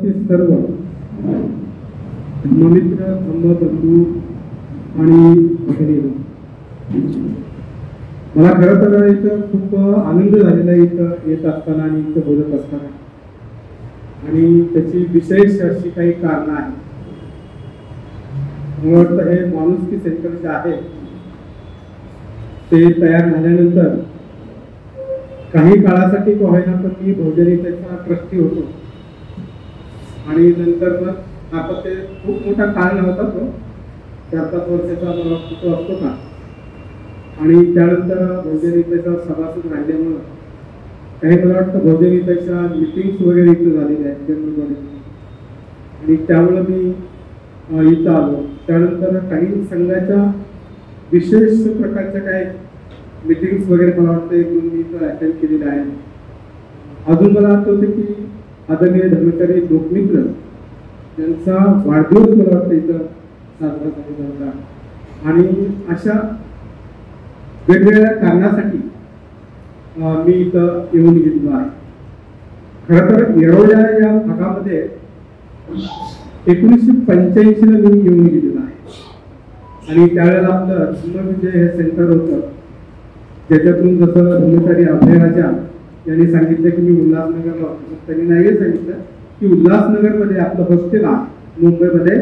उपस्थित सर्व धम्ममित्र धम्मबंधू आणि भगिनी, मला खरं तर इथं खूप आनंद झालेला आहे इथं येत असताना आणि इथं बोलत असताना, आणि त्याची विशेष अशी काही कारणं आहेत. मला वाटतं हे माणुसकी सेंटर जे आहे ते तयार झाल्यानंतर काही काळासाठी का होईना पण मी बहुजनी त्याचा ट्रस्टी होतो, आणि नंतर मग आता ते खूप मोठा काळ नव्हता तो 4-5 वर्षाचा मला तो असतो का, आणि त्यानंतर बहुजनी त्याचा सभासद राहिल्यामुळं काही मला वाटतं बहुजनी त्याच्या मिटिंग्स वगैरे इथं झालेल्या आहेत जनरल, आणि त्यामुळं मी इथं आलो. त्यानंतर काही संघाच्या विशेष प्रकारच्या काही मीटिंग्स वगैरे मला वाटतं इथून मी इथं अटेंड केलेल्या आहेत. अजून मला आठवते की आदरणीय धर्मचारी लोकमित्र यांचा वाढदिवस मला वाटतं इथं साजरा झालेला होता, आणि अशा वेगवेगळ्या कारणासाठी मी इथं येऊन गेलेलो आहे. खरं तर येरोळ्या या भागामध्ये 1985 ला मी येऊन गेलेलो आहे, आणि त्यावेळेला आपलं धम्मविजय हे सेंटर होतं, ज्याच्यातून जसं धर्मचारी अभयराजा यांनी सांगितलं की मी उल्हासनगरला होतो, त्यांनी नाही सांगितलं की उल्हासनगरमध्ये आपलं हॉस्टेल आहे, मुंबईमध्ये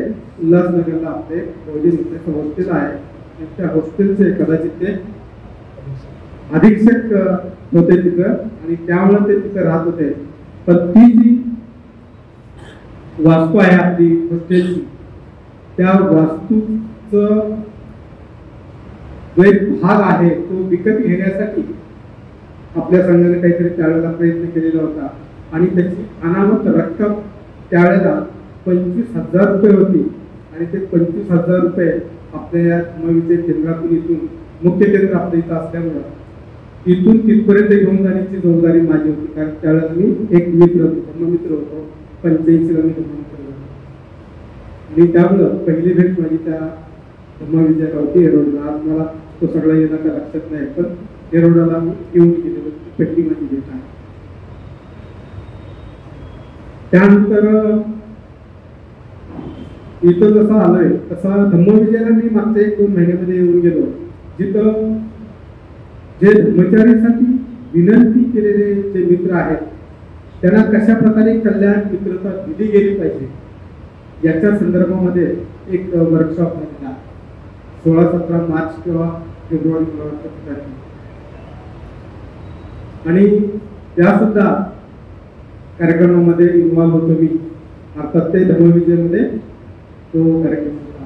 उल्हासनगरला आपले बहुजन हॉस्टेल आहे, त्या हॉस्टेलचे कदाचित ते अधीक्षक होते तिथं, आणि त्यामुळे ते तिथं राहत होते. पण ती जी वास्तू आहे आपली हॉस्टेलची, त्या वास्तूचं जो एक भाग आहे तो विकत घेण्यासाठी आपल्या संघाने काहीतरी त्यावेळेला प्रयत्न केलेला होता, आणि त्याची अनामत रक्कम त्यावेळेला 25,000 रुपये होती, आणि ते 25,000 रुपये आपल्या या धम्मविजय केंद्रातून इथून मुख्य केंद्र आपल्या इथं असल्यामुळं इथून तिथपर्यंत घेऊन जाण्याची जबाबदारी माझी होती. कारण त्यावेळेला मी एक मित्र होतो, धर्ममित्र होतो, 85 ला मी धर्ममित्र होतो, आणि त्यामुळं पहिली भेट माझी त्या धम्मविजयाला होती येरोडला. आज मला तो सगळा येणं का लक्षात नाही, पण येरोडाला मी येऊन गेलेलो, पहिली माझी भेट आहे. त्यानंतर इथं जसं आलोय तसा धम्मविजयाला मी मागच्या 1-2 महिन्यामध्ये येऊन गेलो, जिथं जे धर्मचारीसाठी विनंती केलेले जे मित्र आहेत त्यांना कशा प्रकारे कल्याण मित्रता दिली गेली पाहिजे याच्या संदर्भामध्ये एक वर्कशॉप झालेला 16-17 मार्च किंवा फेब्रुवारी, आणि त्यासुद्धा कार्यक्रमामध्ये इन्व्हॉल्व होतो मी. अर्थात ते धम्मविजयमध्ये तो कार्यक्रम होता,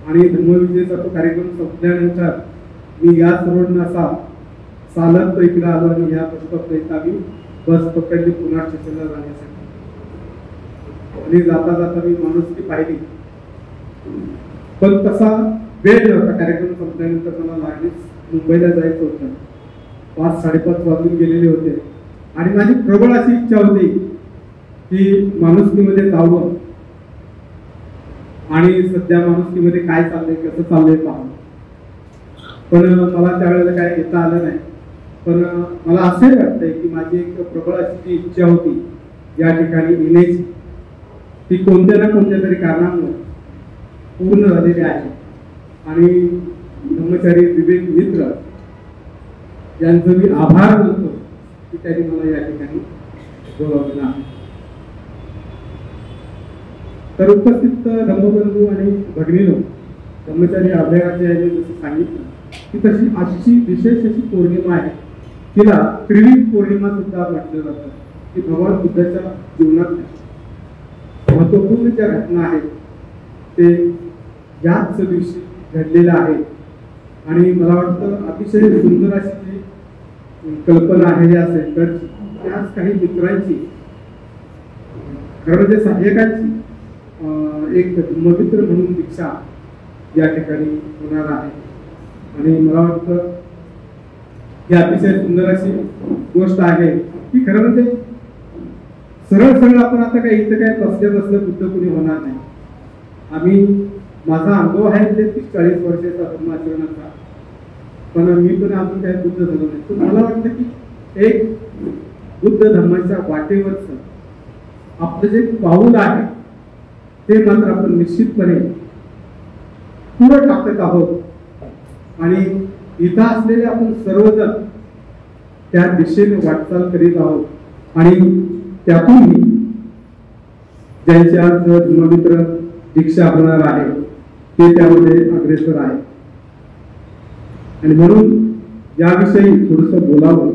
आणि धम्मविजयचा तो कार्यक्रम संपल्यानंतर मी या रोडनं असा चालत इकडे आलो, आणि या बस स्टॉपला आम्ही बस पकडली पुन्हा स्टेशनला जाण्यासाठी, आणि जाता जाता मी माणुसकी पाहिली, पण तसा वेळ नव्हता. कार्यक्रम संपल्यानंतर मला लागलीच मुंबईला जायचं होतं, 5-5:30 वाजून गेलेले होते, आणि माझी प्रबळ अशी इच्छा होती की माणुसकीमध्ये जावं, आणि सध्या माणुसकीमध्ये काय चाललंय कसं चाललंय पाहावं. पण मला त्यावेळेला काय येता आलं नाही. पण मला असंही वाटतंय की माझी एक प्रबळ अशी जी इच्छा होती या ठिकाणी येण्याची, ती कोणत्या ना कोणत्या तरी कारणामुळे पूर्ण झालेली आहे, आणि धम्मचारी विवेक मित्र यांचं मी आभार मानतो की त्यांनी मला या ठिकाणी बोलावलेलं आहे. तर उपस्थित धम्मबंधू आणि भगिनीनो, धम्मचारी अभयराजा यांनी जसं सांगितलं की तशी आजची विशेष अशी पौर्णिमा आहे, तिला त्रिविध पौर्णिमा सुद्धा म्हटलं जातं, की भगवान बुद्धाच्या जीवनात महत्वपूर्ण ज्या घटना आहेत ते याच दिवशी घडलेल्या आहेत. आणि मला वाटतं अतिशय सुंदर अशी जी कल्पना आहे या सेंटरची, त्याच काही मित्रांची, खरं म्हणजे सहाय्यकांची एक धम्ममित्र म्हणून दीक्षा या ठिकाणी होणार आहे. आणि मला वाटतं ही अतिशय सुंदर अशी गोष्ट आहे की खरं म्हणजे सरळ आपण आता काही इथं काय बसल्या बुद्ध कुणी होणार नाही. आम्ही, माझा अनुभव आहे ते 30-40 वर्षाचा धर्माचरणाचा, पण मी पण अजून काही बुद्ध झालो नाही. तर मला वाटतं की एक बुद्ध धर्माच्या वाटेवरच आपलं जे पाऊल आहे ते मात्र आपण निश्चितपणे पुढे टाकत आहोत आणि इथं असलेले आपण सर्वजण त्या दिशेने वाटचाल करीत आहोत आणि त्यातूनही ज्यांचे आज धर्ममित्र दीक्षा होणार आहे ते त्यामध्ये अग्रेसर आहे आणि म्हणून याविषयी थोडस बोलावं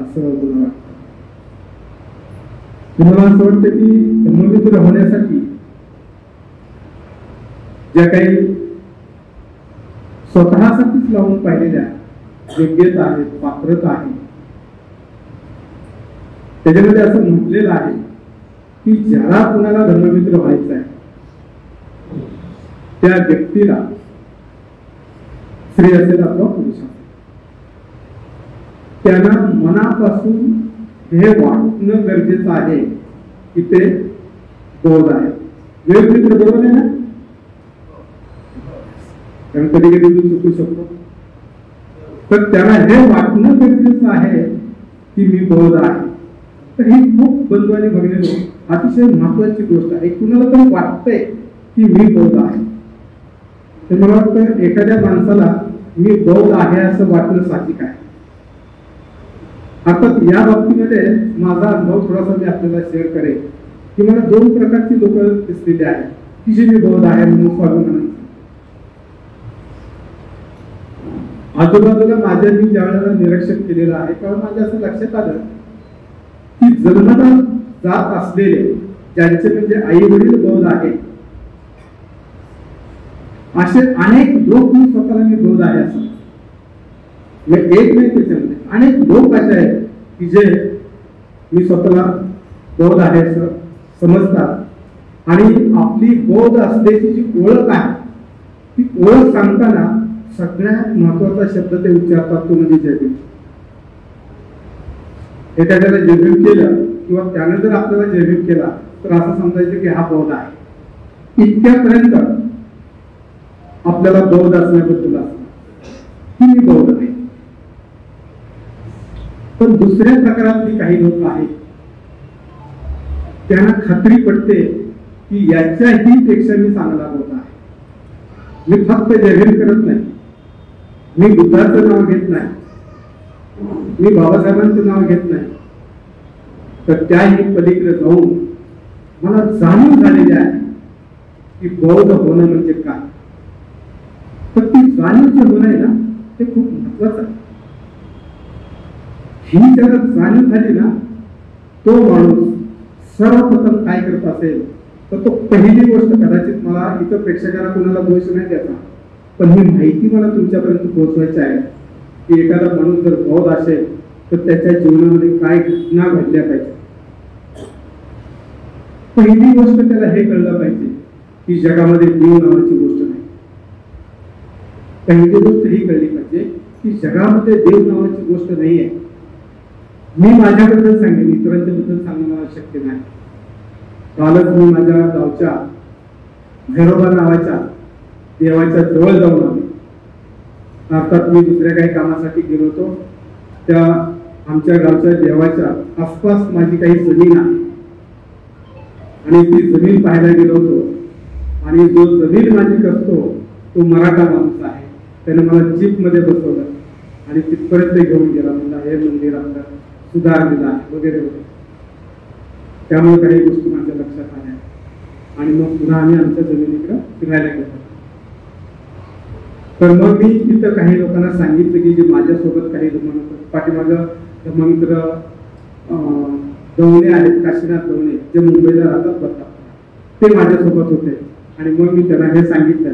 असं मला वाटतं. तुम्हाला असं वाटतं की धर्ममित्र होण्यासाठी ज्या काही स्वतःसाठीच लावून पाहिलेल्या योग्यता आहेत, पात्रता आहे, त्याच्यामध्ये असं म्हटलेलं आहे की ज्याला कुणाला धर्ममित्र व्हायचं आहे त्या व्यक्तीला स्त्री असेल अथवा पुरुष असेल त्यांना मनापासून हे वाटणं गरजेचं आहे की ते बौद्ध आहे. वेगवेगळं बरोबर आहे ना, कारण कधी कधी तू चुकू शकतो. तर त्याला हे वाटणं गरजेचं आहे की मी बौद्ध आहे. तर ही खूप बंधू आणि भगिनी अतिशय महत्वाची गोष्ट आहे. कुणाला तर वाटतंय की मी बौद्ध आहे, तर मला वाटतं एखाद्या माणसाला मी बौद्ध आहे असं वाटणं साहजिक आहे. अर्थात या बाबतीमध्ये माझा अनुभव थोडासा मी आपल्याला शेअर करेन की मला दोन प्रकारची लोक दिसलेली आहेत की जे मी बौद्ध आहे म्हणून स्वाभिमानाने. आजूबाजूला माझ्या मी ज्या वेळेला निरीक्षण केलेलं आहे तेव्हा माझ्या असं लक्षात आलं की जन्मता जात असलेले ज्यांचे म्हणजे आई वडील बौद्ध आहेत असे अनेक लोक मी स्वतःला मी बौद्ध आहे असं एक नाही, त्याच्यामध्ये अनेक लोक असे आहेत की जे मी स्वतःला बौद्ध आहे असं समजतात आणि आपली बौद्ध असल्याची जी ओळख आहे ती ओळख सांगताना सगळ्यात महत्वाचा शब्द ते उच्चारतात तो म्हणजे जयभीम. एखाद्याला जयभीम केलं किंवा त्याने जर आपल्याला जयभीम केला तर असं समजायचं की हा बौद्ध आहे. इतक्यापर्यंत आपल्याला बौद्ध असण्याबद्दल असतं की मी बौद्ध आहे. पण दुसऱ्या प्रकारातली काही लोक आहेत त्यांना खात्री पडते की याच्याही पेक्षा मी चांगला बौद्ध आहे. मी फक्त जयभीम करत नाही, मी बुद्धाचं नाव घेत नाही, मी बाबासाहेबांचं नाव घेत नाही, तर त्याही पलीकडे जाऊन मला जाणीव झालेली आहे की बौद्ध होणं म्हणजे काय. तर ती जाणीव जे होणं आहे ना ते खूप महत्वाचं आहे. ही ज्याला जाणीव झाली ना तो माणूस सर्वप्रथम काय करत असेल तर तो पहिली गोष्ट कदाचित मला इतर प्रेक्षकांना कुणाला दोष नाही द्यायचा पण ही माहिती मला तुमच्यापर्यंत पोहोचवायची आहे की एखादा माणूस जर बौद्ध असेल तर त्याच्या जीवनामध्ये काय घटना घडल्या पाहिजे. पहिली गोष्ट त्याला हे कळलं पाहिजे की जगामध्ये देव नावाची गोष्ट नाही. पहिली गोष्ट ही कळली पाहिजे की जगामध्ये देव नावाची गोष्ट नाही आहे. मी माझ्याबद्दल सांगेन, इतरांच्या बद्दल सांगणं मला शक्य नाही. कालच मी माझ्या गावच्या भैरोबा नावाच्या देवाच्या जवळ जाऊन आलो. अर्थात मी दुसऱ्या काही कामासाठी गेलो होतो. त्या आमच्या गावच्या देवाच्या आसपास माझी काही जमीन आहे आणि ती जमीन पाहायला गेलो होतो आणि जो जमीन माझी करतो तो मराठा माणूस आहे. त्याने मला जीप मध्ये बसवलं आणि तिथपर्यंत घेऊन गेला. म्हणला हे मंदिर आपलं सुधारलेलं आहे वगैरे वगैरे. त्यामुळे काही गोष्टी माझ्या लक्षात आल्या आणि मग पुन्हा आम्ही आमच्या जमिनीकडे फिरायला गेलो. तर मग मी तिथं काही लोकांना सांगितलं की जे माझ्यासोबत काही पाठीमागं धर्ममित्र दवणे आहेत, काशीनाथ दवणे, जे मुंबईला राहतात बघतात, ते माझ्यासोबत होते. आणि मग मी त्यांना हे सांगितलं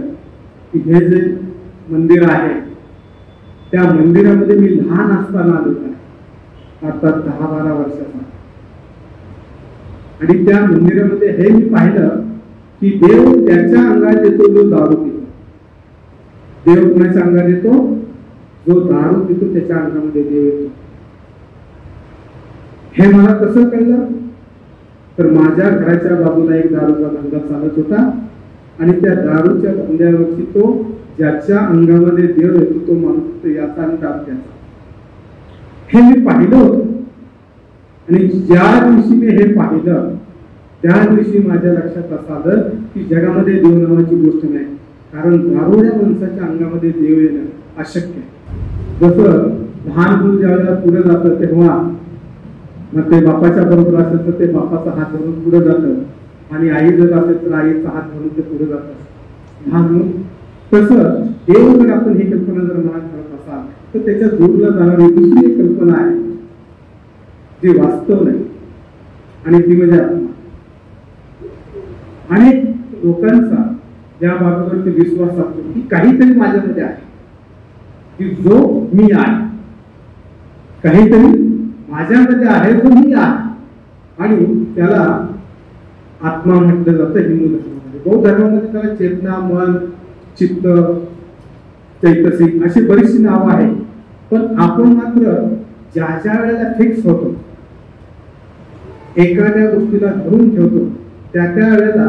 की हे जे मंदिर आहे त्या मंदिरामध्ये मी लहान असताना आलो आहे, अर्थात 10-12 वर्षाचा. आणि त्या मंदिरामध्ये हे मी पाहिलं की देव त्याच्या अंगात येतो जो दारू पितो. देव कुणाच्या अंगात येतो? जो दारू पितो त्याच्या अंगामध्ये देव येतो. हे मला कसं कळलं तर माझ्या घराच्या बाजूला एक दारूचा धंदा चालत होता आणि त्या दारूच्या धंद्यावरती तो ज्याच्या अंगामध्ये देव येतो तो माणूस याचा आणि त्याचा हे मी पाहिलं होतं. आणि ज्या दिवशी मी हे पाहिलं त्या दिवशी माझ्या लक्षात असं आलं की जगामध्ये देव नावाची गोष्ट नाही, कारण दारुड्या माणसाच्या अंगामध्ये देव येणं अशक्य आहे. जसं लहान मूल ज्या वेळेला पुढे जातं तेव्हा मग ते बापाच्या बरोबर असेल तर ते बापाचा हात धरून पुढे जातं, आणि आई जर असेल तर आईचा हात धरून ते पुढे जातं लहान मूल. तसं देव जर आपण ही कल्पना जर मनात करत असाल तर त्याच्या दूरला जाणारी दुसरी एक कल्पना आहे जी वास्तव नाही, आणि ती म्हणजे आत्मा. अनेक लोकांचा या बाबतीवरती विश्वास असतो की काहीतरी माझ्यामध्ये आहे, की जो मी आहे, काहीतरी माझ्यामध्ये आहे जो मी आहे, आणि त्याला आत्मा म्हटलं जातं हिंदू धर्मामध्ये. बौद्ध धर्मामध्ये त्याला चेतना, मन, चित्त, चैतसिक अशी बरीचशी नावं आहेत. पण आपण मात्र ज्या ज्या वेळेला फिक्स होतो, एखाद्या गोष्टीला धरून ठेवतो, त्या वेळेला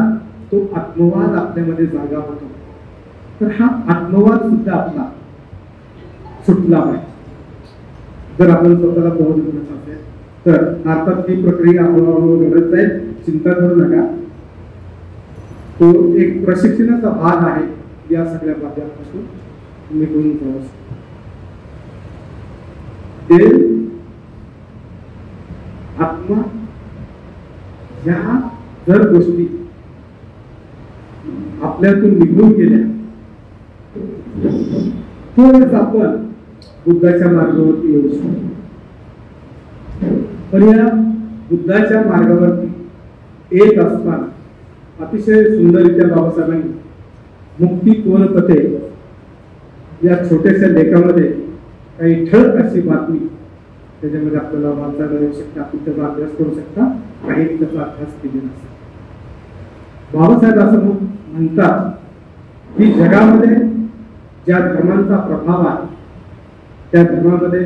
तो आत्मवाद आपल्यामध्ये जागा होतो. तर हा आत्मवाद सुद्धा आपला सुटला पाहिजे जर आपण स्वतःला बौद्ध बनत असेल तर. अर्थात ही प्रक्रिया हळूहळू घडत जाईल, चिंता करू नका. तो एक प्रशिक्षणाचा भाग आहे या सगळ्या बाबतीपासून निघून जाऊ. ते आत्मा या जर गोष्टी आपल्यातून निघून गेल्या तरच आपण बुद्धाच्या मार्गावरती येऊ शकतो. पण या बुद्धाच्या मार्गावरती एक असताना अतिशय सुंदररित्या बाबासाहेबांनी मुक्ती कोण पते या छोट्याशा लेखामध्ये काही ठळक अशी बातमी त्याच्यामध्ये आपल्याला वाचायला येऊ शकते. आपण त्याचा अभ्यास करू शकता, काही त्याचा अभ्यास केलेला नसतो. बाबासाहेब असं म्हणतात की जगामध्ये ज्या धर्मांचा प्रभाव आहे त्या धर्मामध्ये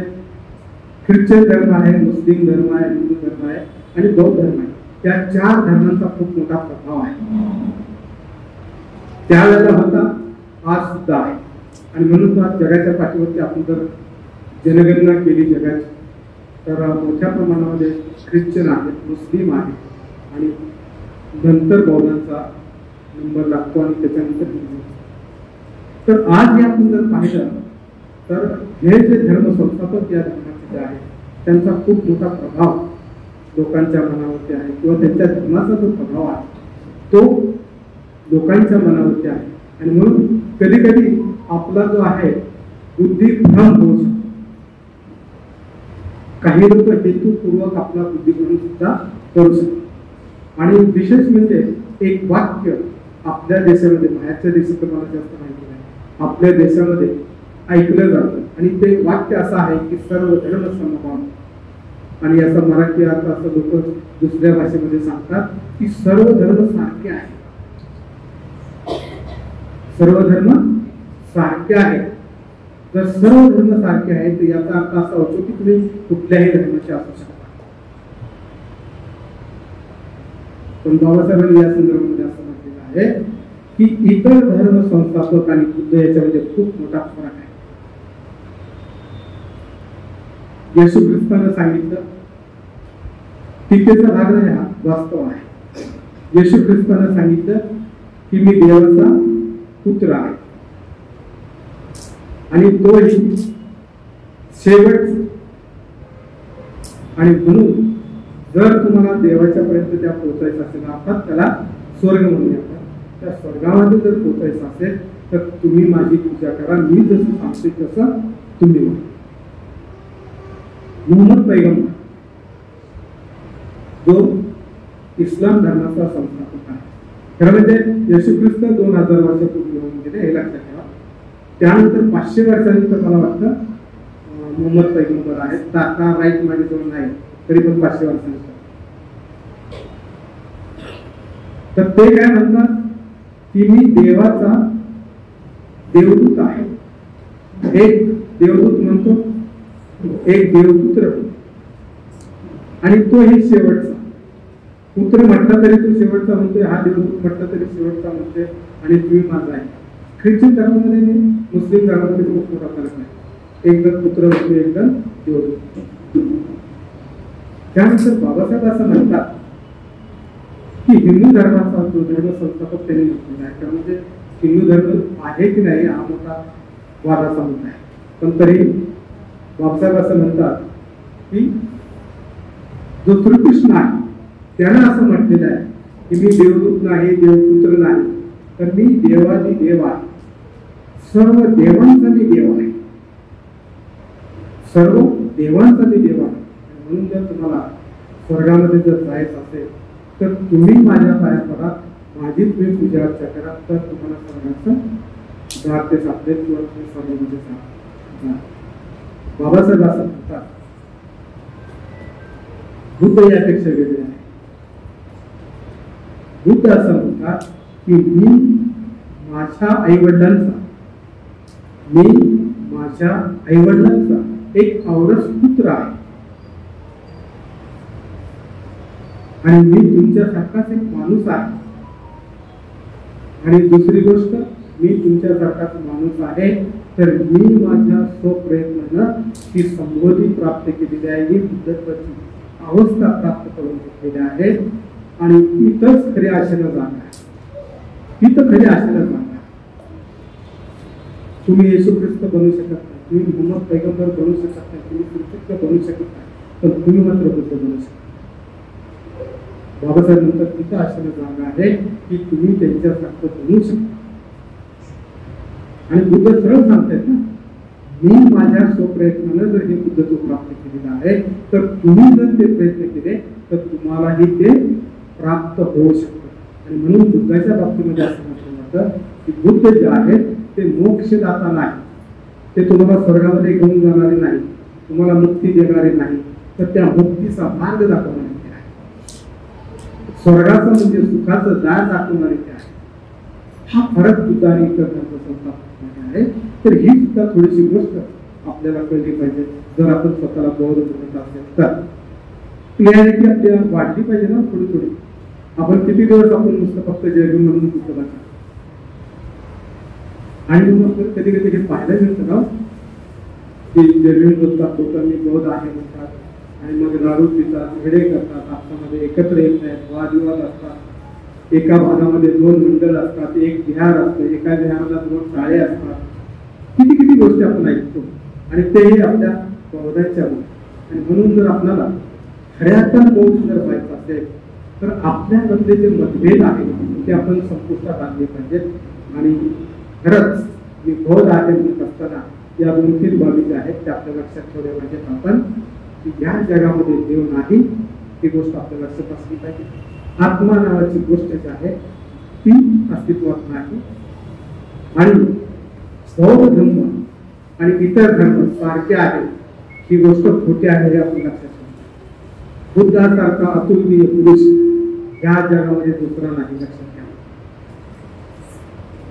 ख्रिश्चन धर्म आहे, मुस्लिम धर्म आहे, हिंदू धर्म आहे आणि बौद्ध धर्म आहे. त्या 4 धर्मांचा खूप मोठा प्रभाव आहे. त्यावेळेला होता, आज सुद्धा आहे. आणि म्हणून आज जगाच्या पाठीवरती आपण जर जनगणना केली जगाची तर मोठ्या प्रमाणामध्ये ख्रिश्चन आहेत, मुस्लिम आहेत आणि नंतर बौद्धांचा नंबर लागतो आणि त्याच्यानंतर हिंदू. तर आज हे आपण जर पाहिलं तर हे जे धर्म संस्थापक या धर्माचे जे आहेत त्यांचा खूप मोठा प्रभाव लोकांच्या मनावरती आहे, किंवा त्यांच्या धर्माचा जो प्रभाव आहे तो लोकांच्या मनावरती आहे. आणि म्हणून कधी कधी आपला जो आहे बुद्धिभ्रम होऊ शकतो. काही लोक हेतुपूर्वक आपला बुद्धिभ्रम सुद्धा करू शकतात. आणि विशेष म्हणजे एक वाक्य आपल्या देशामध्ये, बाहेरच्या देशात मला जास्त माहिती नाही, आपल्या देशामध्ये ऐकलं जातं आणि ते वाक्य असं आहे की सर्व धर्म समभाव. आणि याचा मराठी अर्थ असं लोक दुसऱ्या भाषेमध्ये सांगतात की सर्व धर्म सारखे आहे, सर्व धर्म सारखे आहे. जर सर्व धर्म सारखे आहेत तर याचा अर्थ असा होतो की तुम्ही कुठल्याही धर्माचे असू शकता. पण बाबासाहेबांनी या संदर्भामध्ये असं म्हटलेलं आहे की इतर धर्म संस्थापक आणि बुद्ध याच्यामध्ये खूप मोठा फरक आहे. येशू ख्रिस्तानं सांगितलं, टीकेचा भाग नाही, हा वास्तव आहे. येशू ख्रिस्तानं सांगितलं की मी देवाचा पुत्र आहे आणि तोही शेवट. आणि म्हणून जर तुम्हाला देवाच्या पर्यंत त्या पोहोचायचं असेल, अर्थात त्याला स्वर्ग म्हणूया, त्या स्वर्गामध्ये जर पोहोचायचं असेल तर तुम्ही माझी पूजा करा, मी जसं सांगते तसं तुम्ही. मोहम्मद पैगंबर जो इस्लाम धर्माचा संस्थापक आहे, खरं म्हणजे येशू ख्रिस्त 2000 वर्षापूर्वी होऊन गेले हे लक्षात ठेवा. त्यानंतर 500 वर्षानंतर मला वाटतं मोहम्मद पैगंबर आहेत. तारखा राईट माझ्याजवळ नाही, तरी पण 500 वर्षानंतर. तर ते काय म्हणतात की मी देवाचा देवदूत आहे. एक देवदूत म्हणतो, एक देवपुत्र, आणि तो ही शेवटचा. पुत्र म्हटला तरी तो शेवटचा म्हणतोय, हा देवदूत म्हटला तरी शेवटचा म्हणतोय, आणि तुम्ही माझा आहे. ख्रिश्चन धर्मामध्ये नाही, मुस्लिम धर्मामध्ये खूप मोठा फरक नाही. एकदम पुत्र म्हणतो, एकदम देवदूत. त्यानंतर बाबासाहेब असं म्हणतात की हिंदू धर्माचा जो धर्म संस्थापक त्यांनी म्हटलेला आहे. कारण म्हणजे हिंदू धर्म आहे की नाही हा मोठा वादाचा मुद्दा आहे. पण तरी बाबासाहेब असं म्हणतात की जो श्रीकृष्ण आहे त्यानं असं म्हटलेलं आहे की मी देवदूत नाही, देवपुत्र नाही, तर मी देवादी देव आहे, सर्व देवांचा मी देव आहे, सर्व देवांचा मी देव आहे. म्हणून जर तुम्हाला स्वर्गामध्ये जर जायचं असेल तर तुम्ही माझ्या पाया पडा, माझी तुम्ही पूजा अर्चा करा, तर तुम्हाला स्वर्गाचं दार ते सापडेल किंवा तुम्ही स्वर्गामध्ये जा. बाबासाहेब असं म्हणतात. बुद्ध यापेक्षा वेगळे आहे. बुद्ध असं म्हणतात की मी माझ्या आईवडिलांचा एक औरस पुत्र आहे आणि मी तुमच्यासारखाच एक माणूस आहे. आणि दुसरी गोष्ट, मी तुमच्यासारखाच माणूस आहे तर मी माझ्या स्वप्रयत्नानं ती संबोधी प्राप्त केलेली आहे, ही बुद्धत्वाची अवस्था प्राप्त करून घेतलेली आहे. आणि इथंच खऱ्या आशेला जाणार आहे, इथं खऱ्या आशेला जाणार. तुम्ही येशू ख्रिस्त बनू शकत नाही, तुम्ही मोहम्मद पैगंबर बनू शकत नाही, तुम्ही श्रीकृष्ण बनू शकत नाही, पण तुम्ही मात्र बुद्ध बनू शकता. बाबासाहेब म्हणतात तिथं आशेला जागा आहे की तुम्ही त्यांच्यासारखं बनू शकता. आणि बुद्ध सरळ सांगतायत ना, मी माझ्या स्वप्रयत्नानं जर हे बुद्धत्व प्राप्त केलेलं आहे तर तुम्ही जर ते प्रयत्न केले तर तुम्हालाही ते प्राप्त होऊ शकतं. आणि म्हणून बुद्धाच्या बाबतीमध्ये असं म्हटलं जातं की बुद्ध जे आहेत ते मोक्षदाता नाही, ते तुम्हाला स्वर्गामध्ये घेऊन जाणारे नाही, तुम्हाला मुक्ती देणारे नाही, तर त्या मुक्तीचा मार्ग दाखवणारे ते आहे. स्वर्गाचं म्हणजे सुखाचं दार दाखवणारे ते आहे. हा फरक बुद्ध आणि इतर धर्मसंस्थापकांमध्ये आहे. तर ही सुद्धा थोडीशी गोष्ट आपल्याला कळली पाहिजे जर आपण स्वतःला बौद्ध बनत असेल तर. क्लिअरिटी आपल्याला वाढली पाहिजे ना थोडी थोडी. आपण किती दिवस आपण नुसतं फक्त जैन म्हणून पुस्तकाचा आणि मग कधी कधी हे पाहायला मिळतं ना की जैन बोलतात लोकांनी बौद्ध आहे म्हणतात आणि मग दारू पितात, भेडे करतात, आपल्यामध्ये एकत्र येत नाहीत, वादविवाद असतात, एका भागामध्ये 2 मंडळ असतात, एक विहार असतं, एका विहाराला 2 शाळे असतात, किती किती गोष्टी आपण ऐकतो आणि तेही आपल्या बौद्धांच्या. आणि म्हणून जर आपल्याला खऱ्या अर्थानं बौद्ध जर व्हायचं असेल तर आपल्यामधले जे मतभेद आहेत ते आपण संपुष्टात आणले पाहिजेत. आणि खरंच मी बौद्ध आहे म्हणत असताना या 2-3 बाबी ज्या आहेत त्या आपल्या लक्षात ठेवल्या पाहिजेत आपण की या जगामध्ये देव नाही, ही गोष्ट आपल्या लक्षात असली पाहिजे. आत्मा नावाची गोष्ट जी आहे ती अस्तित्वात नाही. आणि बौद्ध धर्म आणि इतर धर्म सारखे आहेत ही गोष्ट खोटी आहे हे आपण लक्षात ठेवतो. बुद्धासारखा अतुलनीय पुरुष या जगामध्ये दुसरा नाही, लक्षात घ्या.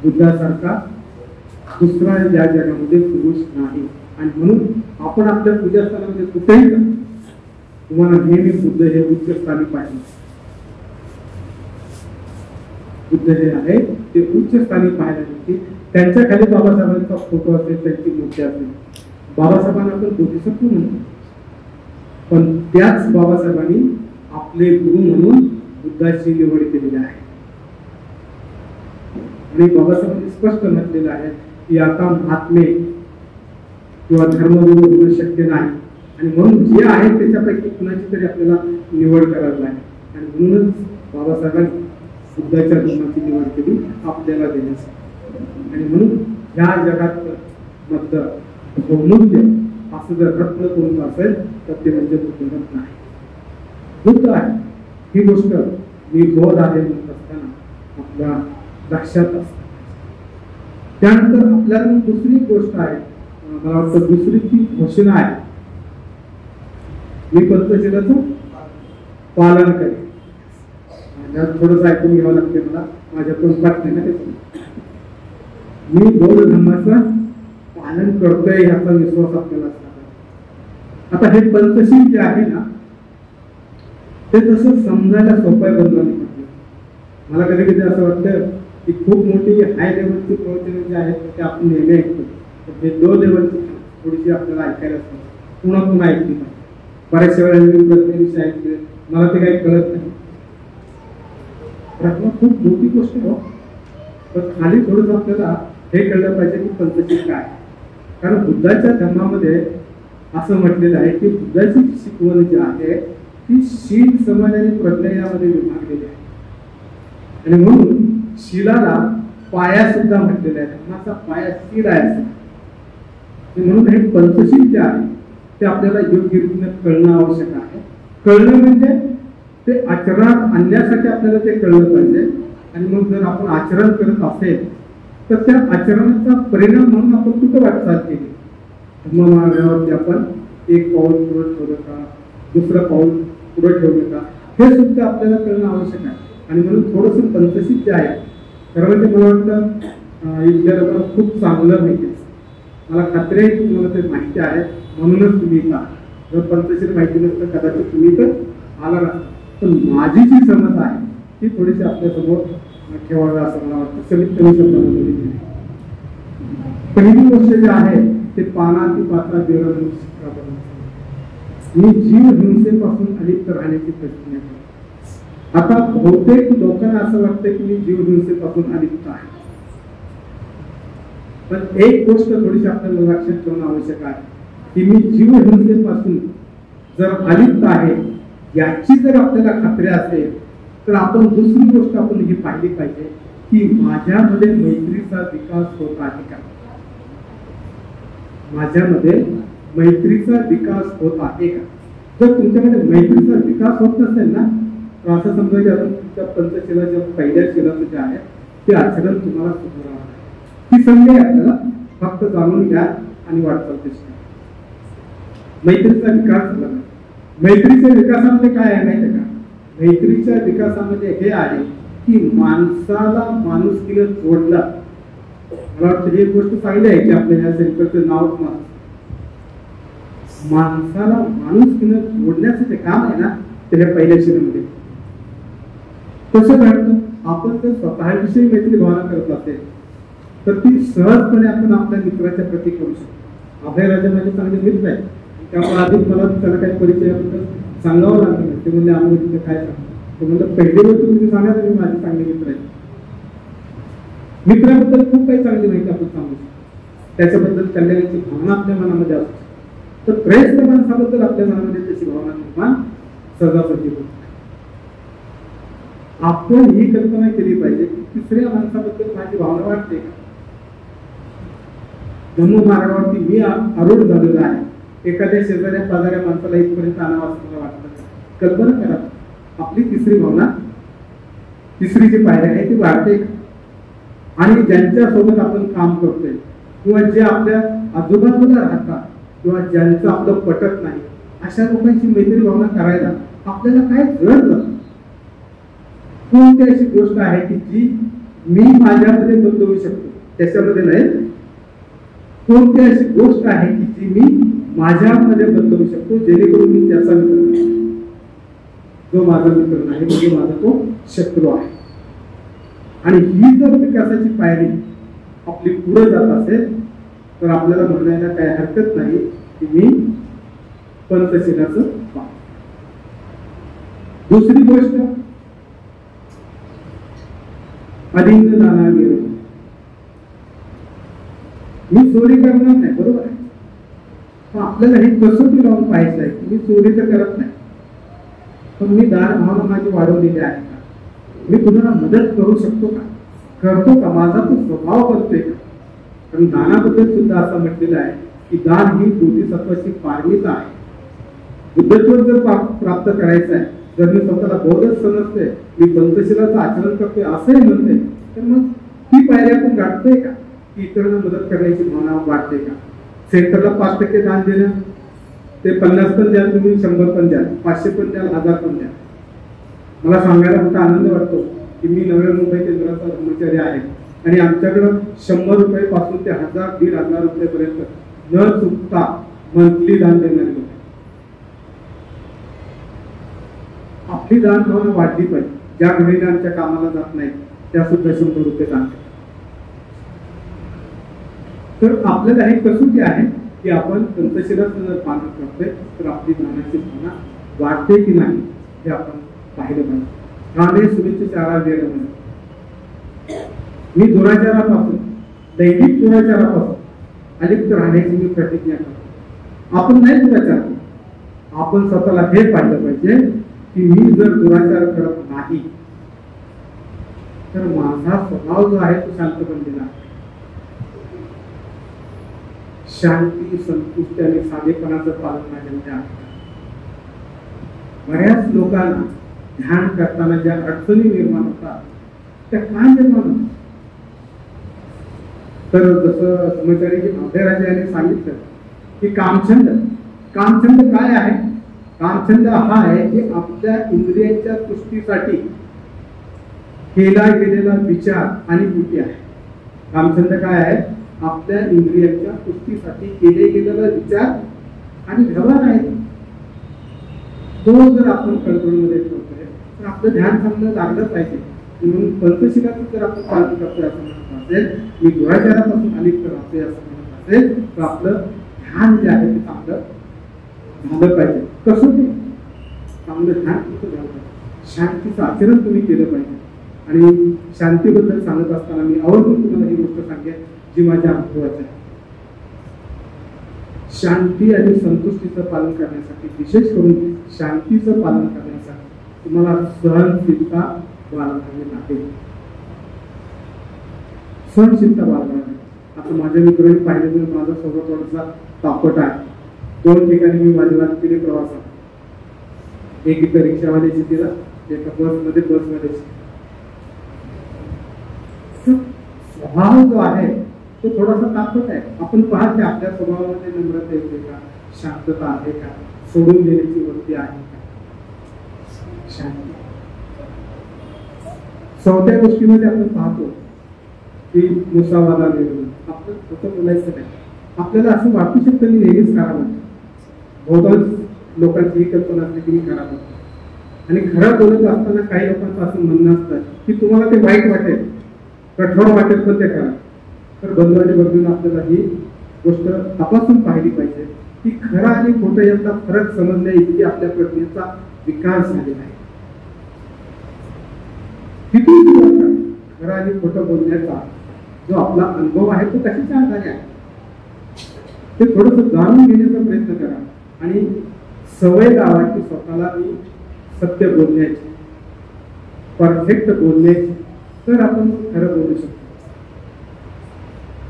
बुद्धासारखा दुसरा या जगामध्ये पुरुष नाही. आणि म्हणून आपण आपल्या पूजास्थानामध्ये कुठेही तुम्हाला नेहमी बुद्ध हे उच्च स्थानी पाहिजे. बुद्ध जे आहे ते उच्च स्थानी पाहायला मिळते. त्यांच्या खाली बाबासाहेबांचा फोटो असेल, त्यांची मूर्ती असेल. बाबासाहेबांना आपण बोधिसत्व म्हणतो, पण त्याच बाबासाहेबांनी आपले गुरु म्हणून बुद्धाची निवड केलेली आहे. आणि बाबासाहेबांनी स्पष्ट म्हटलेलं आहे की आता महात्मे किंवा धर्मगुरू होणं शक्य नाही. आणि म्हणून जे आहे त्याच्यापैकी कुणाची तरी आपल्याला निवड करावी लागेल. आणि म्हणूनच बाबासाहेबांनी बुद्धाच्या धर्माची निवड केली आपल्याला देण्यासाठी. आणि म्हणून ह्या जगात मधलं बहुमूल्य असं जर रत्न कोणतं असेल तर ते म्हणजे बुद्धरत्न आहे. बुद्ध आहे ही गोष्ट मी बौद्ध आहे म्हणत असताना आपल्या लक्षात असते. त्यानंतर आपल्याला दुसरी गोष्ट आहे, मला वाटतं दुसरी ती घोषणा आहे, मी पंचशीलाचं पालन करेन. थोडंसं ऐकून घ्यावं लागते मला, माझ्याकडून पाठ नाही ना त्याचं. मी बौद्ध धर्माचं पालन करतोय याचा विश्वास आपल्याला असला. आता हे पंचशील जे आहे ना ते तसं समजायला सोपं आहे बंधवांनी म्हटलं. मला कधी कधी असं वाटतं की खूप मोठी हाय लेवलची प्रवचने जे आहेत ते आपण नेहमी ऐकतो, पण हे लो लेवलची थोडीशी आपल्याला ऐकायला असतात. पुन्हा पुन्हा ऐकली पाहिजे. बऱ्याचशा वेळेला मी प्रत्येक विषय ऐकले, मला ते काही कळत नाही. रत्न खूप मोठी गोष्ट हो, पण खाली थोडंसं आपल्याला हे कळलं पाहिजे की पंचशील काय. कारण बुद्धाच्या धर्मामध्ये असं म्हटलेलं आहे की बुद्धाची शिकवण जी आहे ती शील, समाज आणि प्रज्ञा यामध्ये विभागलेली आहे. आणि म्हणून शिलाला पाया सुद्धा म्हटलेला आहे. धर्माचा पाया शील आहे असं. म्हणून हे पंचशील जे आहे ते आपल्याला योग्य रीतीने कळणं आवश्यक आहे. कळणं म्हणजे ते आचरणात आणण्यासाठी आपल्याला ते कळलं पाहिजे. आणि मग जर आपण आचरण करत असेल तर त्या आचरणाचा परिणाम म्हणून आपण कुठं वाटचाल केली. धर्ममार्गावरती आपण एक पाऊल पुढे ठेवलं का, दुसरं पाऊल पुढे ठेवलं का, हे सुद्धा आपल्याला कळणं आवश्यक आहे. आणि म्हणून थोडंसं पंचशील जे आहे खरं म्हणजे मला वाटतं इथल्या लोकांना खूप चांगलं माहिती आहे. मला खात्री आहे की तुम्हाला ते माहिती आहे, म्हणूनच तुम्ही इथं आहात. जर पंचशील माहिती नसतं कदाचित तुम्ही इथं आला नसता. पण माझी जी समज आहे ती थोडीशी आपल्यासमोर ठेवावी असं मला वाटतं. कमीत कमी शब्दामध्ये पहिली गोष्ट जी आहे ते पानाती पात्रा देवळाची शिक्षा बनवणे. मी जीव हिंसेपासून अलिप्त राहण्याची प्रयत्न करतो. आता बहुतेक लोकांना असं वाटतं की मी जीव हिंसेपासून अलिप्त आहे. पण एक गोष्ट थोडीशी आपल्याला लक्षात ठेवणं आवश्यक आहे की मी जीव हिंसेपासून जर अलिप्त आहे याची जर आपल्याला खात्री असेल तर आपण दुसरी गोष्ट आपण ही पाहिली पाहिजे की माझ्यामध्ये मैत्रीचा विकास होत आहे का. माझ्यामध्ये मैत्रीचा विकास होत आहे का. जर तुमच्यामध्ये मैत्रीचा विकास होत नसेल ना तर असं समजा की आपण तुमच्या पंचशिलाच्या पहिल्या शिलाचं जे आहे ते आचरण तुम्हाला सुधारावं आहे. ही संधी आहे आपल्याला, फक्त जाणून घ्या आणि वाटचाल कशी. मैत्रीचा विकास झाला. मैत्रीच्या विकासामध्ये काय आहे माहिती आहे का. मैत्रीच्या विकासामध्ये हे आहे की माणसाला माणुसकीला जोडला. मला वाटतं ही गोष्ट चांगली आहे की आपल्या या सेंटरचं नाव माणसाला माणुसकीला जोडण्याचं जे काम आहे ना ते ह्या पहिल्या शिलामध्ये. कसं घडतं, आपण जर स्वतःविषयी मैत्री भावना करत असेल तर ती सहजपणे आपण आपल्या मित्राच्या प्रती करू शकतो. अभयराजा माझे चांगले मित्र आहेत, त्यामुळे आधी मला त्याला काही परिचयाबद्दल सांगावं लागलं नाही. ते म्हणजे आम्ही तिथे काय सांगतो, ते म्हणजे पहिली गोष्ट तुम्ही सांगा तर मी माझे चांगले मित्र आहेत. मित्राबद्दल खूप काही चांगली माहिती आपण सांगू शकतो. त्याच्याबद्दल कल्याणाची भावना आपल्या मनामध्ये असू शकते. तर प्रयत्न माणसाबद्दल आपल्या मनामध्ये त्याची भावना निर्माण सहजासहजी होत. आपण ही कल्पना केली पाहिजे की तिसऱ्या माणसाबद्दल माझी भावना वाटते का. धम्ममार्गावरती मी आरूढ झालेलो आहे. एखाद्या शेजाऱ्या पाजाऱ्या माणसाला इथपर्यंत आणावं असं मला वाटतं. कल्पना करा आपली तिसरी भावना, तिसरी जी पायरी आहे ती वाढते का. आणि ज्यांच्या सोबत आपण काम करतोय किंवा जे आपल्या आजूबाजूला राहतात किंवा ज्यांचं आपलं पटत नाही अशा लोकांची मैत्री भावना करायला आपल्याला काय जड जातं. कोणती अशी गोष्ट आहे की जी मी माझ्यामध्ये बदलवू शकतो त्याच्यामध्ये नाही. कोणती अशी गोष्ट आहे की जी मी माझ्यामध्ये बदलवू शकतो जेणेकरून मी त्याचा मित्र नाही. जो माझा मित्र नाही म्हणजे माझा तो शत्रू आहे. आणि ही जर विकासाची पायरी आपली पुढे जात असेल तर आपल्याला म्हणायला काही हरकत नाही की मी पंचशिलाचं पालन. दुसरी गोष्ट अलिंग दाना विरोध. मी चोरी करणार नाही, बरोबर आहे. पण आपल्याला हे कसोटी लावून पाहायचं आहे की मी चोरी तर करत नाही पण मी दान भावना माझी वाढवलेली आहे का. मी तुम्हाला मदत करू शकतो का, करतो का, माझा तो स्वभाव बनतोय का. कारण दानाबद्दल सुद्धा असं म्हटलेलं आहे की दान ही बोधिसत्वाची पारमिता आहे. बुद्धत्व जर प्राप्त करायचं आहे, जर मी स्वतःला बौद्धच समजते, मी पंचशिलाचं आचरण करतोय असंही म्हणते तर मग ही पायरी आपण गाठतोय का की इतरांना मदत करण्याची भावना वाटते का. सेंटरला 5% दान देणं, ते 50 पण द्या, तुम्ही 100 पण द्या, 500 पण द्या, 1000 पण द्या. मला सांगायला मोठा आनंद वाटतो की मी नव्या मुंबई केंद्राचा कर्मचारी आहे आणि आमच्याकडं 100 रुपये पासून ते 1000, 1500 रुपयेपर्यंत न चुकता मंथली दान देणारे लोक. आपली दान भावना वाढली पाहिजे. ज्या गृहिणी आमच्या कामाला जात नाहीत त्या सुद्धा 100 रुपये दान देतात. तर आपल्याला हे कसोटी आहे की आपण पंचशिलाचं जर पालन करतोय तर आपली दानाची भावना वाढते की नाही हे आपण पाहिलं पाहिजे. राहणे सुनिश्चित आराम देणं म्हणजे मी दुराचारापासून, दैहिक दुराचारापासून अलिप्त राहण्याची मी प्रतिज्ञा करतो. आपण नाही दुराचार, आपण स्वतःला हे पाहिलं पाहिजे की मी जर दुराचार करत नाही तर माझा स्वभाव जो आहे तो शांत बनलेला आहे. शांती, संतुष्टी आणि साधेपणाचं पालन माझ्यामध्ये आहे. बऱ्याच लोकांना ध्यान करताना ज्या अडचणी निर्माण होतात त्या काय निर्माण होतात? तर जसं ब्रह्मचारी अभयराजा यांनी सांगितलं की कामछंद काय आहे? कामछंद हा आहे की आपल्या इंद्रियांच्या तुष्टीसाठी केला गेलेला विचार आणि कृती आहे. कामछंद काय आहे? आपल्या इंद्रियांच्या तुष्टीसाठी केले गेलेला विचार आणि व्यवहार आहे. तो जर आपण कंट्रोलमध्ये ठेवतोय तर आपलं ध्यान चांगलं लागलं पाहिजे. म्हणून पंचशिलाचं जर आपण पालन करतोय असं म्हणत असेल, मी दुराचारापासून अलिप्त राहतोय असं म्हणत असेल, तर आपलं ध्यान जे आहे ते चांगलं झालं पाहिजे. कसं ते चांगलं ध्यान कसं झालं पाहिजे? शांतीचं आचरण तुम्ही केलं पाहिजे. आणि शांतीबद्दल सांगत असताना मी आवर्जून तुम्हाला ही गोष्ट सांगेन जी माझ्या अनुभवाची आहे. शांती आणि संतुष्टीचं पालन करण्यासाठी, विशेष करून शांतीचं पालन करण्यासाठी तुम्हाला सहनशीलता बाळगावी लागेल. सहनशीलता बाळगावी लागेल. आता माझ्या मित्रांनी पाहिलं तर माझा स्वभाव थोडासा तापट आहे. 2 ठिकाणी मी वादविवाद केले प्रवासात. एक इथं रिक्षावाल्याची दिला, एका बसमध्ये स्वभाव जो आहे तो थोडासा तापट आहे. आपण पाहते आपल्या स्वभावामध्ये नम्रता येते का, शांतता आहे का, सोडून देण्याची वृत्ती आहे का, शांती. चौथ्या गोष्टीमध्ये आपण पाहतो की मुसावादा निर्माण. आपलं खोटं बोलायचं नाही. आपल्याला असं वाटू शकतं मी नेहमीच खरा म्हणतो. बहुतांश लोकांची ही कल्पना असते की मी खरा बोलतो. आणि खरं बोलत असताना काही लोकांचं असं म्हणणं असतं की तुम्हाला ते वाईट वाटेल, कठोर वाटेल, पण ते करा. तर बंधू आणि बंधूंना आपल्याला ही गोष्ट तपासून पाहिली पाहिजे की खरं आणि खोटं यातला फरक समजण्या इतकी आपल्या प्रज्ञेचा विकास झालेला आहे. खरं आणि खोटं बोलण्याचा जो आपला अनुभव आहे तो कशाच्या आधारे आहे ते थोडंसं जाणून घेण्याचा प्रयत्न करा. आणि सवय लावा की स्वतःला मी सत्य बोलण्याची, परफेक्ट बोलण्याची, तर आपण खरं बोलू शकतो.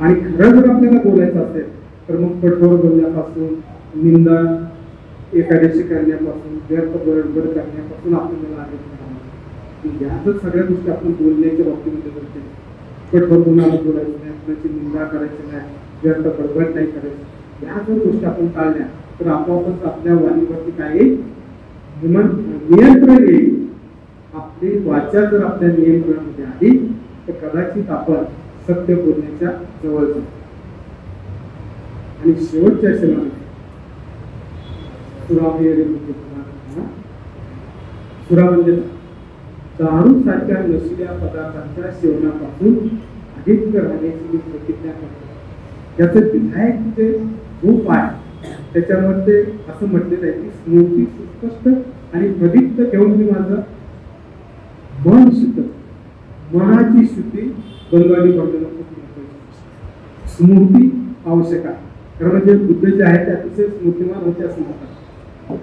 आणि खरं जर आपल्याला बोलायचं असेल तर मग कठोर बोलण्यापासून, निंदा एखाद्याशी करण्यापासून, व्यर्थ बरोबर करण्यापासून आपल्याला आदेश करावा. याच सगळ्या गोष्टी आपण बोलण्याच्या बाबतीमध्ये करतो. कठोर गुन्हा बोलायचं नाही, कोणाची निंदा करायची नाही, व्यर्थ बडबड नाही करायची. या जर गोष्टी आपण टाळल्या तर आपोआपच आपल्या वाणीवरती काय येईल? नियंत्रण येईल. आपली वाचा जर आपल्या नियंत्रणामध्ये आली तर कदाचित आपण सत्य बोलण्याच्या जवळ जाऊ. आणि शेवटच्या क्षणामध्ये सुरा म्हणजे दारू सारख्या नशिल्या पदार्थांच्या सेवनापासून अलिप्त राहण्याची मी प्रतिज्ञा करतो. याचं विधायक जे रूप आहे त्याच्यामध्ये असं म्हटलेलं आहे की स्मृती सुस्पष्ट आणि प्रदीप्त ठेवून मी माझं मन शुद्ध, मनाची शुद्धी बंधवानी बंधनं खूप महत्वाची. स्मृती आवश्यक आहे. कारण म्हणजे बुद्ध जे आहे ते अतिशय स्मृतिमान होते असं म्हणतात.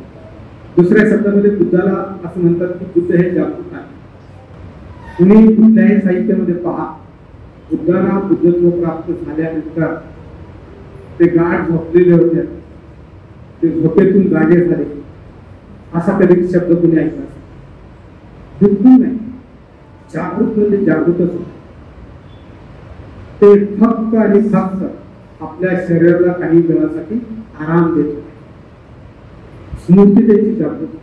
दुसऱ्या शब्दामध्ये बुद्धाला असं म्हणतात की बुद्ध हे जागृत आहे. तुम्ही कुठल्याही साहित्यामध्ये पहा, बुद्धाला बुद्धत्व प्राप्त झाल्यानंतर ते गाढ झोपलेले होते, ते झोपेतून जागे झाले असा कधी शब्द कुणी ऐकला बिलकुल नाही. जागृत म्हणजे जागृतच होते. ते फक्त आणि फक्त आपल्या शरीराला काही वेळासाठी आराम देत होते. स्मृती त्यांची जागृत.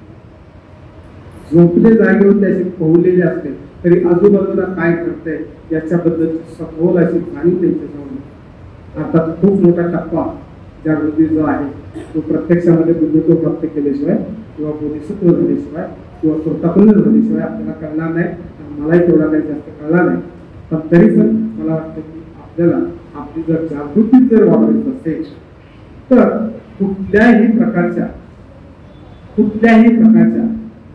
झोपले जागेवर त्याचे पोहलेले असते तरी आजूबाजूला काय घडतंय याच्याबद्दलची सखोल अशी जाणीव त्यांच्याजवळ. अर्थात खूप मोठा टप्पा जागृती जो आहे तो प्रत्यक्षामध्ये बुद्धत्व प्राप्त केल्याशिवाय किंवा बोधिसत्व झाल्याशिवाय किंवा स्वतःपूर्ण झाल्याशिवाय आपल्याला कळणार नाही. मलाही तेवढा काही जास्त कळला नाही. पण तरी पण मला वाटतं की आपल्याला आपली जर जागृती जर वापरायची असेल तर कुठल्याही प्रकारच्या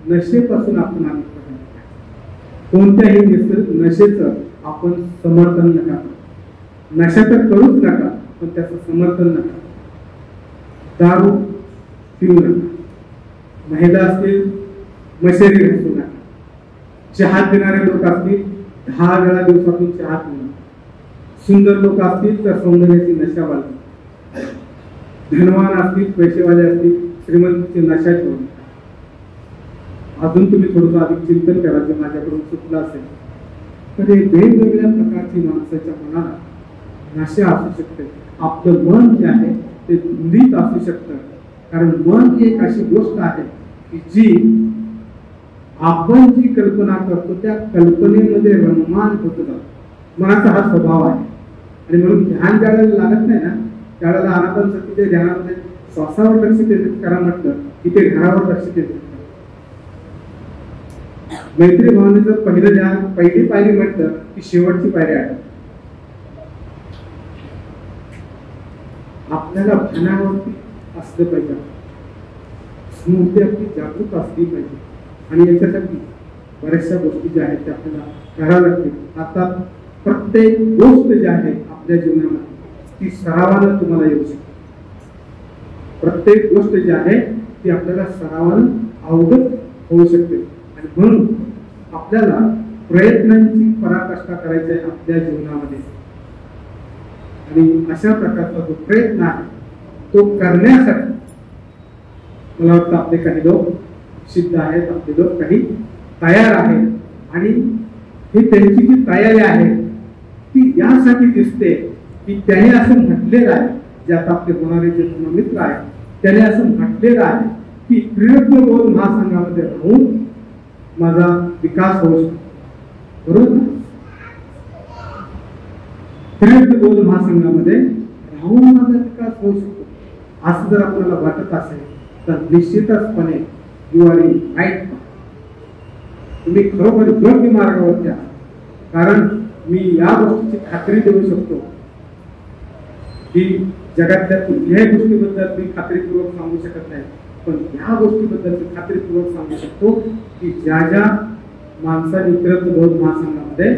नशेपासून आपण कोणत्याही नशेचं आपण समर्थन नका करू. नशा तर करूच नका, पण त्याचं समर्थन नका. दारू पिऊ नका. महिला असतील मशेरी घासू नका. चहा पिणारे लोक असतील 10 वेळा दिवसातून चहा पिऊ नका. सुंदर लोक असतील तर सौंदर्याची नशा बाळगा. धनवान असतील, पैसेवाले असतील, श्रीमंतीची नशा ठेवू नका. अजून तुम्ही थोडंसं अधिक चिंतन करा, जे माझ्याकडून चुकलं असेल तर हे वेगवेगळ्या प्रकारची माणसाच्या मनाला नशा असू शकते. आपलं मन जे आहे ते धुंदीत असू शकतं, कारण मन ही एक अशी गोष्ट आहे की जी आपण जी कल्पना करतो त्या कल्पनेमध्ये रममान होत जातो. मनाचा हा स्वभाव आहे. आणि म्हणून ध्यान ज्यावेळेला लागत नाही ना, त्यावेळेला आनापान सतीच्या ध्यानामध्ये श्वासावर लक्ष केंद्रित करा म्हटलं की ते घरावर लक्ष केंद्रित करा. मैत्री भावनेचं पहिलं ध्यान, पहिली पायरी म्हटलं की शेवटची पायरी आहे. आपल्याला भानावरती असलं पाहिजे, स्मृती आपली जागृत असली पाहिजे. आणि याच्यासाठी बऱ्याचशा गोष्टी ज्या आहेत त्या आपल्याला कराव्या लागतील. आता प्रत्येक गोष्ट जी आहे आपल्या जीवनामध्ये ती सरावानं तुम्हाला येऊ शकते. प्रत्येक गोष्ट जी आहे ती आपल्याला सरावानं अवगत होऊ शकते. आणि म्हणून आपल्याला प्रयत्नांची पराकाष्ठा करायची आहे आपल्या जीवनामध्ये. आणि अशा प्रकारचा जो प्रयत्न आहे तो करण्यासाठी मला वाटतं आपले काही लोक सिद्ध आहेत, आपले लोक काही तयार आहेत. आणि ही त्यांची जी तयारी आहे ती यासाठी दिसते की त्याने असं म्हटलेलं आहे, जे आता आपले होणारे जे मित्र आहेत त्याने असं म्हटलेलं आहे की त्रिरत्न बोध महासंघामध्ये राहून माझा विकास होऊ शकतो. बरोबर ना? त्रिरत्न बोध महासंघामध्ये राहून माझा विकास होऊ शकतो असं जर आपल्याला वाटत असेल तर निश्चितचपणे यू आर इन राईट. तुम्ही खरोखर योग्य मार्गावरती आहात. कारण मी या गोष्टीची खात्री देऊ शकतो की जगातल्या कुठल्याही गोष्टीबद्दल मी खात्रीपूर्वक सांगू शकत नाही, पण या गोष्टीबद्दल मी खात्रीपूर्वक सांगू शकतो की ज्या ज्या माणसाने त्रिरत्न बोध महासंघामध्ये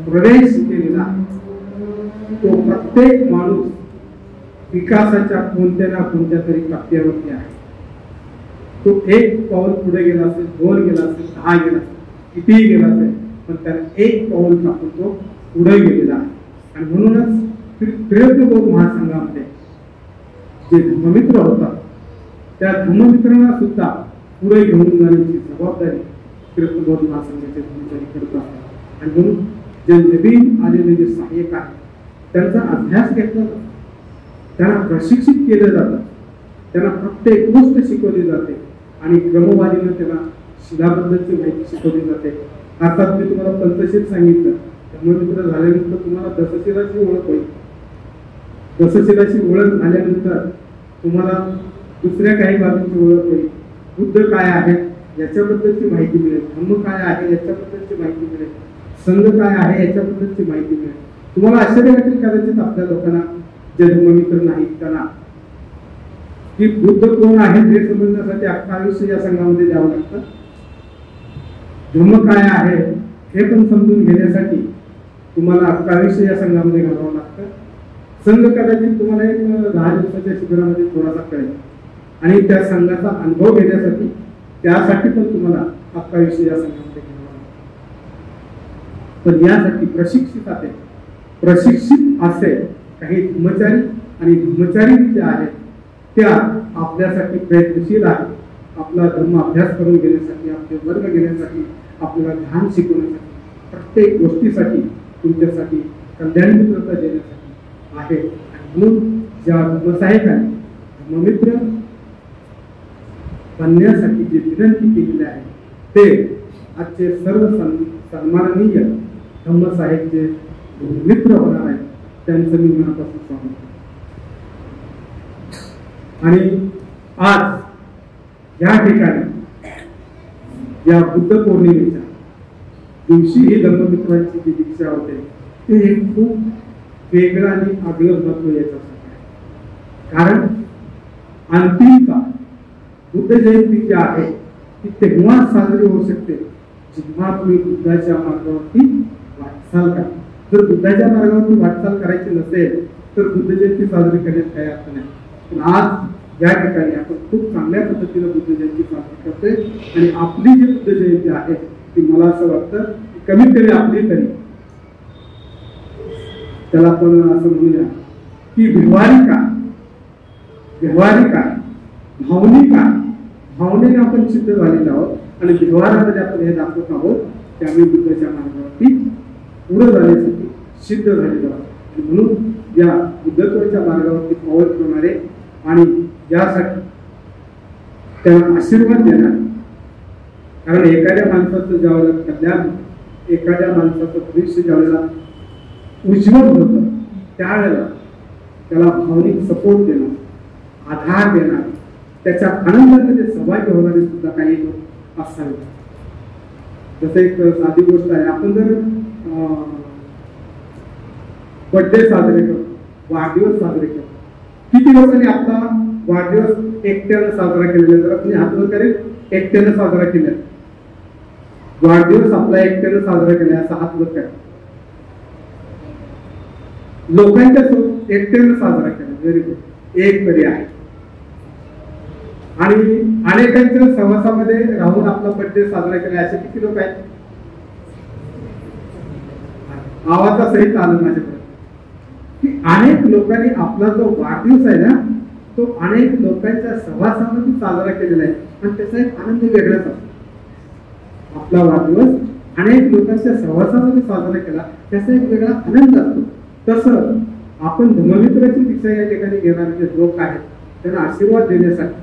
प्रवेश केलेला तो प्रत्येक माणूस विकासाच्या कोणत्या ना कोणत्या तरी टप्प्यावरती आहे. तो एक पाऊल पुढे गेला असेल, 2 गेला असेल, 10 गेला असेल, कितीही गेला असेल, पण त्याने एक पाऊल टाकून तो पुढे गेलेला आहे. आणि म्हणूनच त्रिरत्न बोध महासंघामध्ये जे धर्ममित्र होतात त्या धर्ममित्रांना सुद्धा पुढे घेऊन जाण्याची जबाबदारी त्रिरत्न बोध महासंघाचे धर्मचारी करत असतात. आणि म्हणून जे नवीन आलेले जे सहाय्यक आहेत त्यांचा अभ्यास घेतला जातो, त्यांना प्रशिक्षित केलं जातं, त्यांना प्रत्येक गोष्ट शिकवली जाते आणि क्रमवारीनं त्यांना शिलाबद्दलची माहिती शिकवली जाते. अर्थात मी तुम्हाला पंचशील सांगितलं, धर्ममित्र झाल्यानंतर तुम्हाला दशशिलाची ओळख होईल. दशशिलाची ओळख झाल्यानंतर तुम्हाला दुसऱ्या काही बाबींची ओळख होईल. बुद्ध काय आहे याच्याबद्दलची माहिती मिळेल, धम्म काय आहे याच्याबद्दलची माहिती मिळेल, संघ काय आहे याच्याबद्दलची माहिती मिळेल. तुम्हाला आश्चर्य वाटेल कदाचित आपल्या लोकांना जे धर्ममित्र नाहीत त्यांना की बुद्ध कोण आहे हे समजण्यासाठी 28 आयुष्य या संघामध्ये द्यावं लागतं. धर्म काय आहे हे पण समजून घेण्यासाठी तुम्हाला 28 आयुष्य या संघामध्ये घालावं लागतं. संघ कदाचित तुम्हाला एक 10 दिवसाच्या शिबिरामध्ये थोडासा कळेल आणि त्या संघाचा अनुभव घेण्यासाठी त्यासाठी पण तुम्हाला 28 आयुष्य या संघामध्ये घालावं लागतं. पण यासाठी प्रशिक्षित असे काही धर्मचारी आणि धर्मचारी जे आहेत त्या आपल्यासाठी प्रयत्नशील आहेत. आपला धर्म अभ्यास करून घेण्यासाठी, आपले वर्ग घेण्यासाठी, आपल्याला ध्यान शिकवण्यासाठी, प्रत्येक गोष्टीसाठी तुमच्यासाठी कल्याण मित्रता देण्यासाठी आहे. आणि म्हणून ज्या धर्मसहायकाने धर्ममित्र बनण्यासाठी जी विनंती केलेली आहे ते आजचे सर्व सन्माननीय धर्मसहायक जे मित्र होणार आहेत त्यांचं मी मनापासून स्वागत करतो. आणि आज या ठिकाणी या बुद्ध पौर्णिमेच्या दिवशी ही धर्ममित्रांची जी दीक्षा होते ते एक खूप वेगळं आणि आगळं महत्व याच्यासाठी आहे. कारण अंतिमता बुद्ध जयंती जी आहे ती तेव्हाच साजरी होऊ शकते जेव्हा तुम्ही बुद्धाच्या मार्गावरती वाटचाल करा. जर बुद्धाच्या मार्गावरती वाटचाल करायची नसेल तर बुद्ध जयंती साजरी करण्यात काही अर्थ नाही. पण आज या ठिकाणी आपण खूप चांगल्या पद्धतीने बुद्ध जयंती साजरी करतोय आणि आपली जी बुद्ध जयंती आहे ती मला असं वाटतं की कमीत कमी आपली तरी त्याला आपण असं म्हणूया की व्यवहारिक आहे, भावनेने आपण सिद्ध झालेलो आहोत आणि व्यवहारामध्ये आपण हे दाखवत आहोत की आम्ही बुद्धाच्या मार्गावरती पुढे जाण्यासाठी सिद्ध झालेलो आहोत. आणि म्हणून या बुद्धत्वाच्या मार्गावरती पाऊल ठेवणारे आणि यासाठी त्यांना आशीर्वाद देणार. कारण एखाद्या माणसाचं ज्यावेळेला कल्याण, एखाद्या माणसाचं भविष्य ज्यावेळेला उज्ज्वल होतं त्यावेळेला त्याला भावनिक सपोर्ट देणं, आधार देणार, त्याच्या आनंदामध्ये सहभागी होणारे सुद्धा काही लोक असावे. जसं एक साधी गोष्ट आहे, आपण जर बर्थडे साजरे करतो, वाढदिवस साजरे करतो, किती लोकांनी आपला वाढदिवस एकट्यानं साजरा केलेला? जर आपण हात वर करेल, एकट्यानं साजरा केला वाढदिवस आपला एकट्यानं साजरा केला असा हात वर करेल. लोकांच्या सोबत एकट्यानं साजरा केला, व्हेरी गुड, एक तरी आहे. आणि अनेकांच्या सहवासामध्ये राहून आपला बर्थडे साजरा केला असे किती लोक आहेत? आवाजा सहित आलं माझ्याकडे की अनेक लोकांनी आपला जो वाढदिवस आहे ना तो अनेक लोकांच्या सहवासामध्ये साजरा केलेला आहे आणि त्याचा एक आनंद वेगळाच असतो. आपला वाढदिवस अनेक लोकांच्या सहवासामध्ये साजरा केला त्याचा एक वेगळा आनंद असतो. तसं आपण धर्ममित्राची दीक्षा या ठिकाणी घेणारे जे लोक आहेत त्यांना आशीर्वाद देण्यासाठी,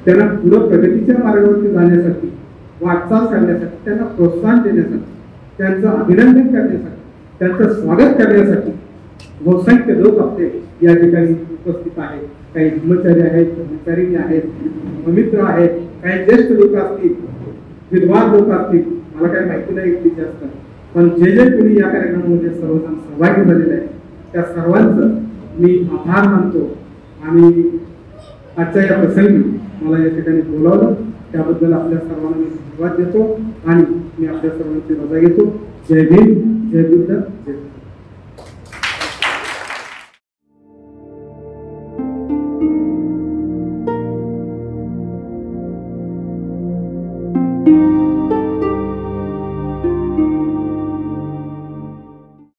त्यांना पुढे प्रगतीच्या मार्गावरती जाण्यासाठी, वाटचाल करण्यासाठी, त्यांना प्रोत्साहन देण्यासाठी, त्यांचं अभिनंदन करण्यासाठी, त्यांचं स्वागत करण्यासाठी बहुसंख्य लोक आपले या ठिकाणी उपस्थित आहेत. काही ब्रह्मचारी आहेत, ब्रह्मचारिणी आहेत, धर्ममित्र आहेत, काही ज्येष्ठ लोक असतील, विद्वान लोक असतील, मला काही माहिती नाही इतकी जास्त, पण जे जे कोणी या कार्यक्रमामध्ये सर्वजण सहभागी झालेले आहेत त्या सर्वांचं मी आभार मानतो. आणि आजच्या या प्रसंगी मला या ठिकाणी बोलावलं त्याबद्दल आपल्या सर्वांना मी धन्यवाद देतो आणि मी आपल्या सर्वांची रजा घेतो. जय भीम, जय बुद्ध, जय